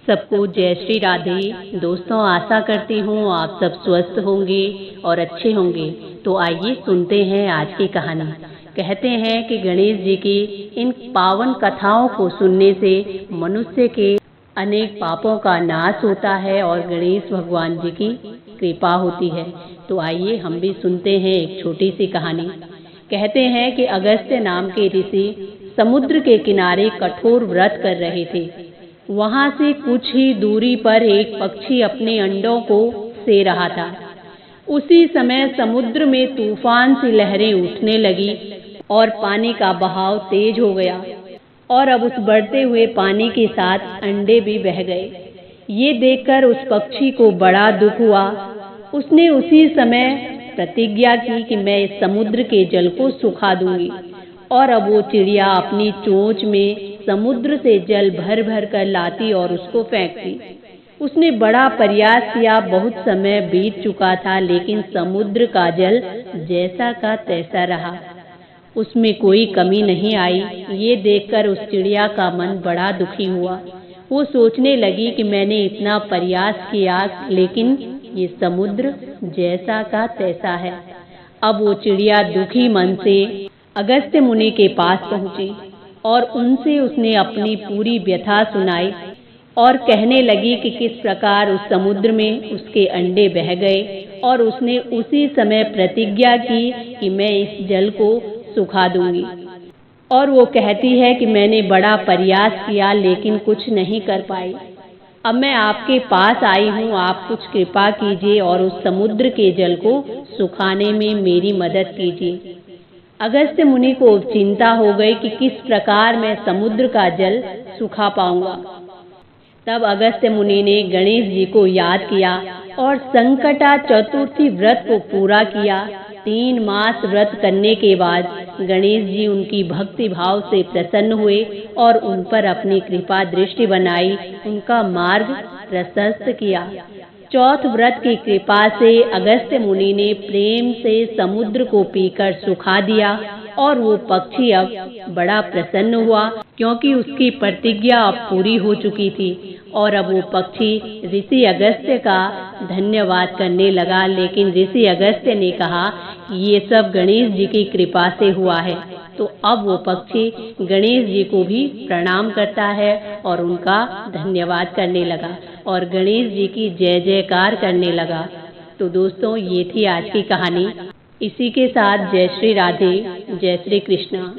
सबको जय श्री राधे। दोस्तों, आशा करती हूँ आप सब स्वस्थ होंगे और अच्छे होंगे। तो आइए सुनते हैं आज की कहानी। कहते हैं कि गणेश जी की इन पावन कथाओं को सुनने से मनुष्य के अनेक पापों का नाश होता है और गणेश भगवान जी की कृपा होती है। तो आइए हम भी सुनते हैं एक छोटी सी कहानी। कहते हैं कि अगस्त्य नाम के ऋषि समुद्र के किनारे कठोर व्रत कर रहे थे। वहां से कुछ ही दूरी पर एक पक्षी अपने अंडों को से रहा था। उसी समय समुद्र में तूफान सी लहरें उठने लगी और पानी का बहाव तेज हो गया और अब उस बढ़ते हुए पानी के साथ अंडे भी बह गए। ये देखकर उस पक्षी को बड़ा दुख हुआ। उसने उसी समय प्रतिज्ञा की कि मैं इस समुद्र के जल को सुखा दूंगी। और अब वो चिड़िया अपनी चोंच में समुद्र से जल भर भर कर लाती और उसको फेंकती। उसने बड़ा प्रयास किया। बहुत समय बीत चुका था, लेकिन समुद्र का जल जैसा का तैसा रहा, उसमें कोई कमी नहीं आई। ये देखकर उस चिड़िया का मन बड़ा दुखी हुआ। वो सोचने लगी कि मैंने इतना प्रयास किया, लेकिन ये समुद्र जैसा का तैसा है। अब वो चिड़िया दुखी मन से अगस्त्य मुनि के पास पहुंची और उनसे उसने अपनी पूरी व्यथा सुनाई और कहने लगी कि किस प्रकार उस समुद्र में उसके अंडे बह गए और उसने उसी समय प्रतिज्ञा की कि मैं इस जल को सुखा दूंगी। और वो कहती है कि मैंने बड़ा प्रयास किया, लेकिन कुछ नहीं कर पाई। अब मैं आपके पास आई हूँ, आप कुछ कृपा कीजिए और उस समुद्र के जल को सुखाने में मेरी मदद कीजिए। अगस्त्य मुनि को चिंता हो गई कि किस प्रकार मैं समुद्र का जल सुखा पाऊंगा। तब अगस्त्य मुनि ने गणेश जी को याद किया और संकटा चतुर्थी व्रत को पूरा किया। 3 मास व्रत करने के बाद गणेश जी उनकी भक्ति भाव से प्रसन्न हुए और उन पर अपनी कृपा दृष्टि बनाई, उनका मार्ग प्रशस्त किया। चौथ व्रत की कृपा से अगस्त्य मुनि ने प्रेम से समुद्र को पीकर सुखा दिया और वो पक्षी अब बड़ा प्रसन्न हुआ, क्योंकि उसकी प्रतिज्ञा अब पूरी हो चुकी थी। और अब वो पक्षी ऋषि अगस्त्य का धन्यवाद करने लगा। लेकिन ऋषि अगस्त्य ने कहा ये सब गणेश जी की कृपा से हुआ है। तो अब वो पक्षी गणेश जी को भी प्रणाम करता है और उनका धन्यवाद करने लगा और गणेश जी की जय जयकार करने लगा। तो दोस्तों, ये थी आज की कहानी। इसी के साथ जय श्री राधे, जय श्री कृष्णा।